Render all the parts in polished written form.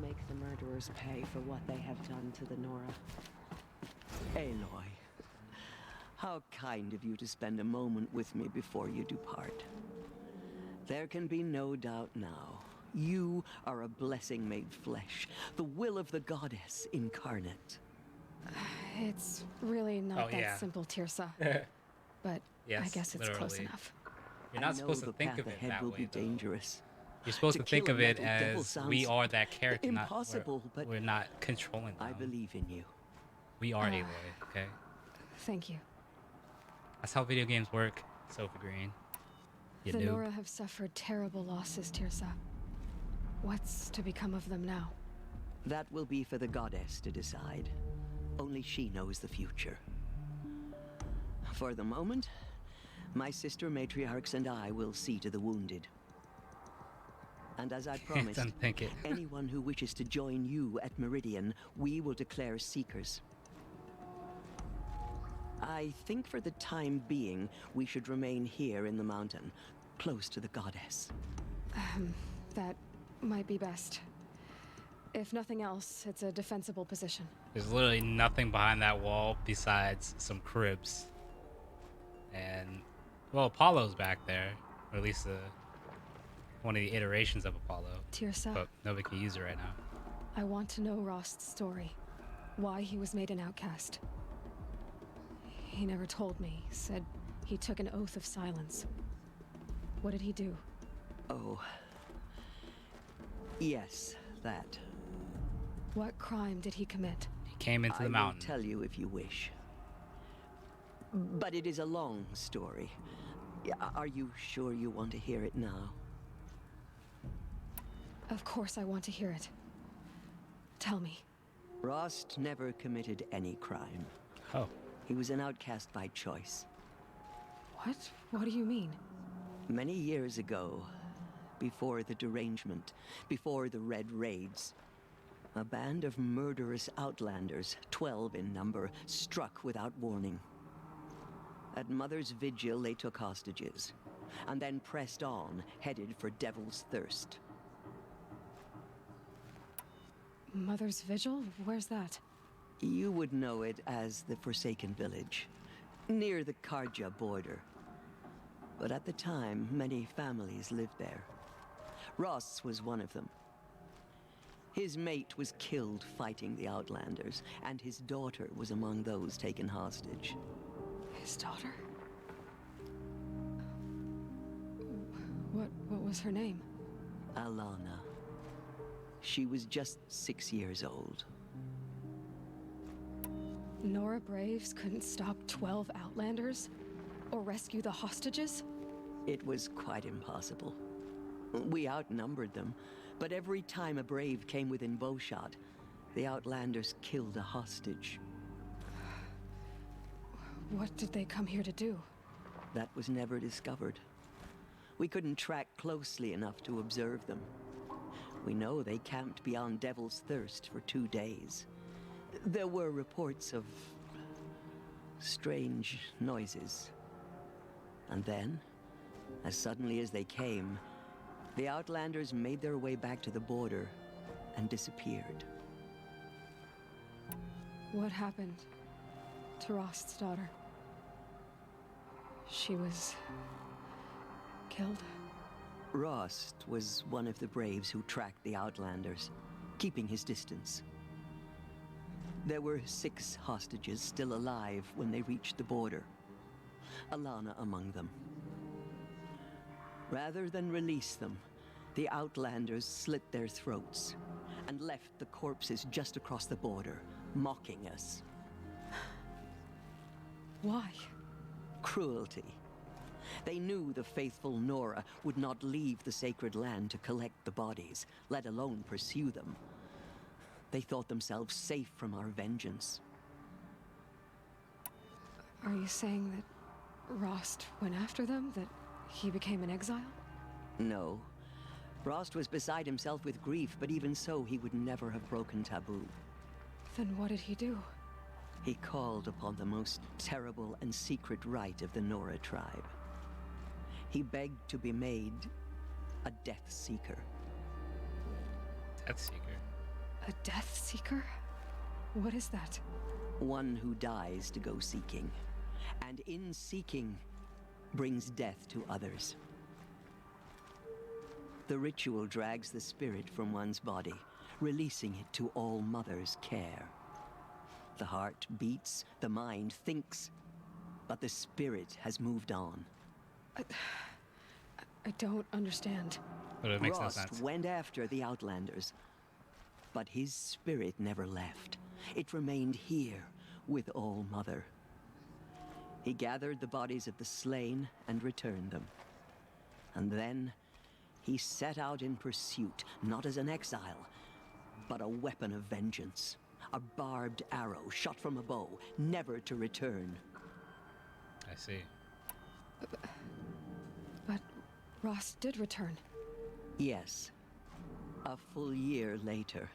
make the murderers pay for what they have done to the Nora. Aloy, how kind of you to spend a moment with me before you depart. There can be no doubt now. You are a blessing made flesh, the will of the goddess incarnate. It's really not that simple, Tirsa. But yes, I guess it's literally. close enough. You're not supposed to think of it that will way, be though. dangerous. You're supposed to think of it as we sounds are that character. impossible, not, but we're not controlling them. I believe in you. We are Aloy, okay? Thank you. That's how video games work, Sophie Green. You The noob. Nora have suffered terrible losses, Tirsa. What's to become of them now? That will be for the goddess to decide. Only she knows the future. For the moment, my sister matriarchs and I will see to the wounded. And as I promised, anyone who wishes to join you at Meridian, we will declare seekers. I think for the time being, we should remain here in the mountain, close to the goddess. That might be best. If nothing else, it's a defensible position. There's literally nothing behind that wall besides some cribs. And, well, Apollo's back there. Or at least one of the iterations of Apollo. Tirsa. But nobody can use it right now. I want to know Rost's story. Why he was made an outcast. He never told me. Said he took an oath of silence. What did he do? Oh. Yes, that. What crime did he commit? He came into the mountain. I will tell you if you wish. But it is a long story. Are you sure you want to hear it now? Of course I want to hear it. Tell me. Rost never committed any crime. Oh. He was an outcast by choice. What? What do you mean? Many years ago, before the derangement, before the Red Raids, a band of murderous outlanders, 12 in number, struck without warning. At Mother's Vigil, they took hostages, and then pressed on, headed for Devil's Thirst. Mother's Vigil? Where's that? You would know it as the Forsaken Village, near the Karja border. But at the time, many families lived there. Ross was one of them. His mate was killed fighting the Outlanders, and his daughter was among those taken hostage. His daughter? What was her name? Alana. She was just 6 years old. Nora Braves couldn't stop 12 Outlanders? Or rescue the hostages? It was quite impossible. We outnumbered them, but every time a Brave came within bowshot, the Outlanders killed a hostage. What did they come here to do? That was never discovered. We couldn't track closely enough to observe them. We know they camped beyond Devil's Thirst for 2 days. There were reports of strange noises. And then, as suddenly as they came, the Outlanders made their way back to the border and disappeared. What happened to Rost's daughter? She was killed? Rost was one of the Braves who tracked the Outlanders, keeping his distance. There were 6 hostages still alive when they reached the border, Alana among them. Rather than release them, the Outlanders slit their throats and left the corpses just across the border, mocking us. Why? Cruelty. They knew the faithful Nora would not leave the sacred land to collect the bodies, let alone pursue them. They thought themselves safe from our vengeance. Are you saying that Rost went after them? That he became an exile? No. Rost was beside himself with grief, but even so, he would never have broken taboo. Then what did he do? He called upon the most terrible and secret rite of the Nora tribe. He begged to be made a Death Seeker. Death Seeker? A Death Seeker? What is that? One who dies to go seeking, and in seeking brings death to others. The ritual drags the spirit from one's body, releasing it to All Mother's care. The heart beats, the mind thinks, but the spirit has moved on. I don't understand. But it makes no Rost sense. went after the Outlanders, but his spirit never left. It remained here with All Mother. He gathered the bodies of the slain and returned them. And then he set out in pursuit, not as an exile, but a weapon of vengeance. A barbed arrow shot from a bow, never to return. I see. But Rost did return. Yes, a full year later,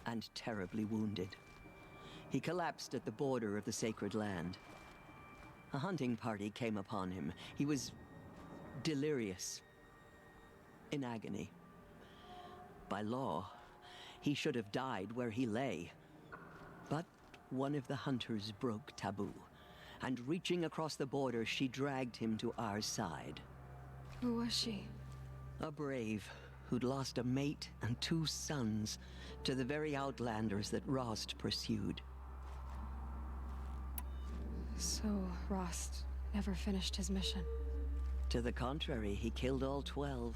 and terribly wounded. He collapsed at the border of the sacred land. A hunting party came upon him. He was delirious, in agony. By law, he should have died where he lay. But one of the hunters broke taboo, and reaching across the border, she dragged him to our side. Who was she? A brave who'd lost a mate and 2 sons to the very Outlanders that Rost pursued. So Rost never finished his mission. To the contrary, he killed all 12.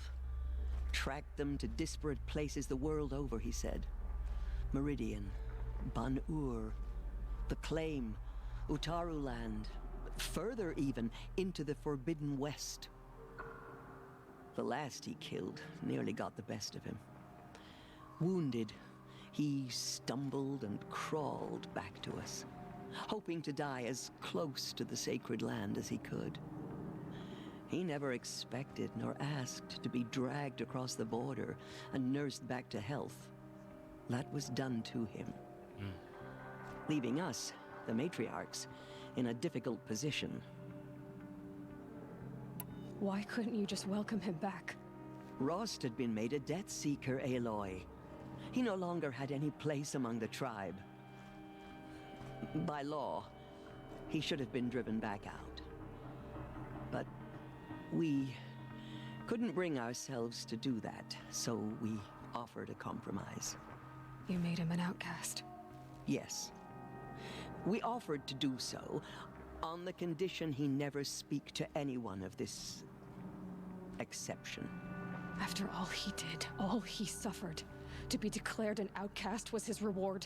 Tracked them to disparate places the world over, he said. Meridian, Ban-Ur, the Claim, Utaru Land, further even, into the Forbidden West. The last he killed nearly got the best of him. Wounded, he stumbled and crawled back to us, hoping to die as close to the sacred land as he could. He never expected nor asked to be dragged across the border and nursed back to health. That was done to him. Leaving us, the matriarchs, in a difficult position. Why couldn't you just welcome him back? Rost had been made a Death Seeker, Aloy. He no longer had any place among the tribe. By law, he should have been driven back out. But we couldn't bring ourselves to do that, so we offered a compromise. You made him an outcast. Yes. We offered to do so on the condition he never speak to anyone of this exception. After all he did, all he suffered, to be declared an outcast was his reward.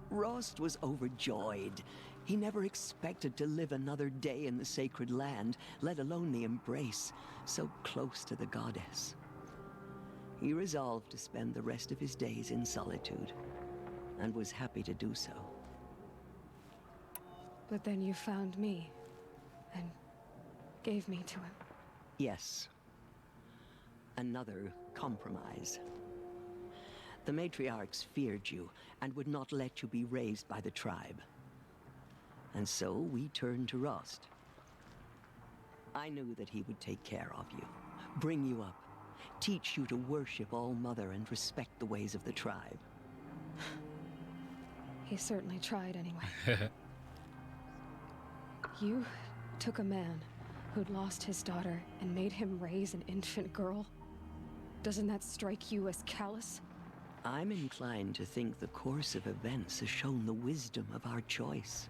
Rost was overjoyed. He never expected to live another day in the sacred land, let alone the embrace, so close to the goddess. He resolved to spend the rest of his days in solitude, and was happy to do so. But then you found me, and gave me to him. Yes. Another compromise. The matriarchs feared you, and would not let you be raised by the tribe. And so we turned to Rost. I knew that he would take care of you, bring you up, teach you to worship All Mother and respect the ways of the tribe. He certainly tried anyway. You took a man who'd lost his daughter and made him raise an infant girl? Doesn't that strike you as callous? I'm inclined to think the course of events has shown the wisdom of our choice.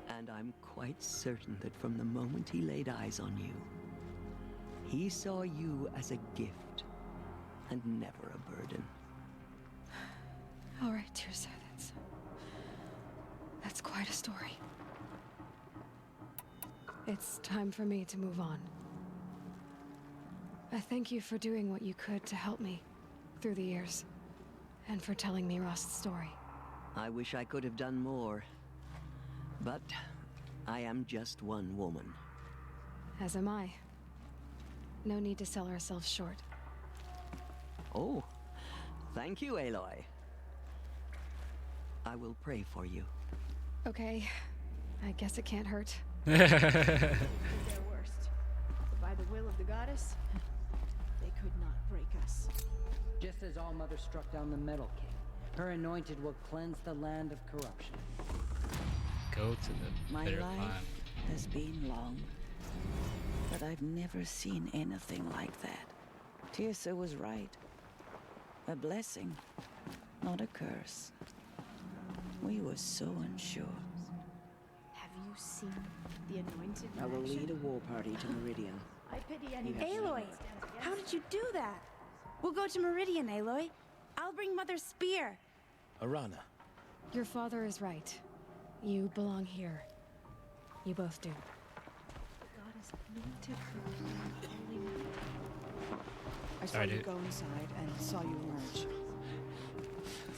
And I'm quite certain that from the moment he laid eyes on you, he saw you as a gift and never a burden. All right, Teersa, that's quite a story. It's time for me to move on. I thank you for doing what you could to help me through the years, and for telling me Rost's story. I wish I could have done more, but I am just one woman. As am I. No need to sell ourselves short. Oh, thank you, Aloy. I will pray for you. Okay, I guess it can't hurt. Their worst. But by the will of the goddess, they could not break us. Just Just as All-Mother struck down the Metal King, her anointed will cleanse the land of corruption. Go to the My bitter life climb. has been long, but I've never seen anything like that. Tirsa was right. A blessing, not a curse. We were so unsure. Have you seen the anointed in I will action? lead a war party to Meridian. I pity any Aloy, how did you do that? We'll go to Meridian, Aloy. I'll bring Mother's spear. Arana. Your father is right. You belong here. You both do. God has anointed her holy name. I saw Sorry, you dude. go inside and saw you emerge.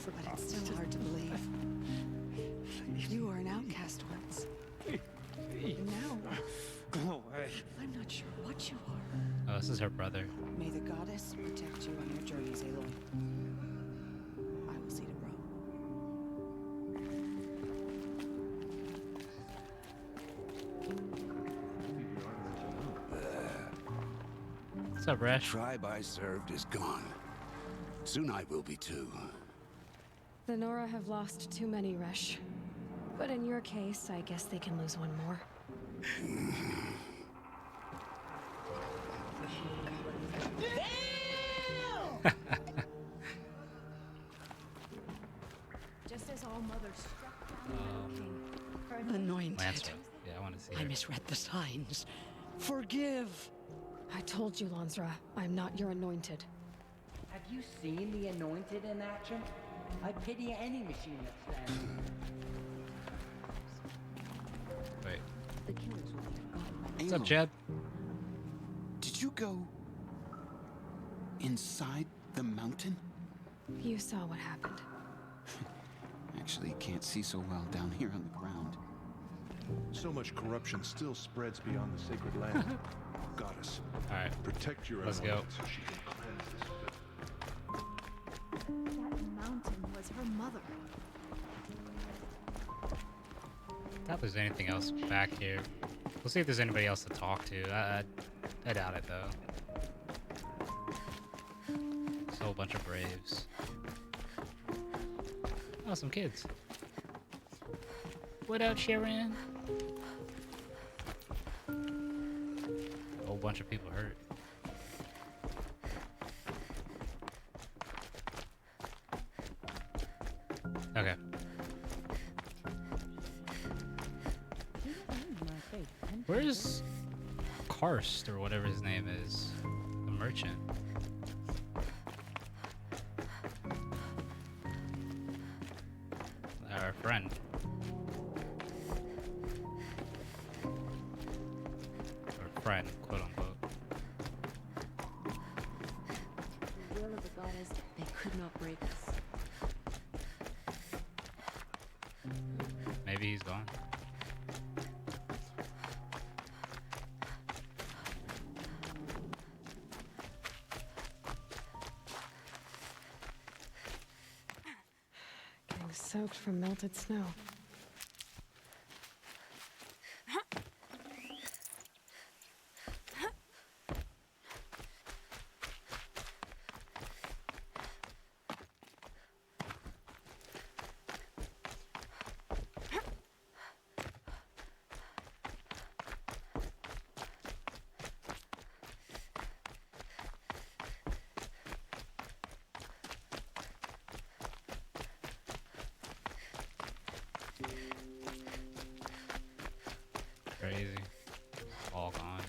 But it's still hard to believe. You were an outcast once. And now, Go away. I'm not sure what you are. Oh, this is her brother. May the goddess protect you on your journeys, Aloy. I will see to Rome. What's up, Resh? Tribe I served is gone. Soon I will be too. The Nora have lost too many, Resh. But in your case, I guess they can lose one more. Just as All Mother struck down the Metal King, her Anointed. Lancer. Yeah, I want to see I her. misread the signs. Forgive. I told you, Lansra, I'm not your anointed. Have you seen the anointed in action? I pity any machine that stands. Wait. the killers will be forgotten. What's up, Jeb? Did you go inside the mountain? You saw what happened. Actually, can't see so well down here on the ground. So much corruption still spreads beyond the sacred land. Goddess, Alright. protect your Let's go. anointed so she can cleanse this filth. That mountain was her mother. Doubt there's anything else back here. We'll see if there's anybody else to talk to. I doubt it though. Just a whole bunch of braves. Oh, some kids. What up, Sharon? A whole bunch of people hurt. Okay. Where's Karst, or whatever his name is? The merchant. Our friend. Or friend, quote unquote. The will of the goddess, they could not break us. Maybe he's gone. Getting soaked from melted snow. Crazy. All gone.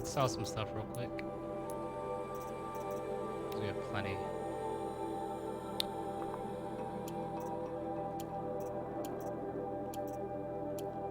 Sell some stuff real quick. We have plenty.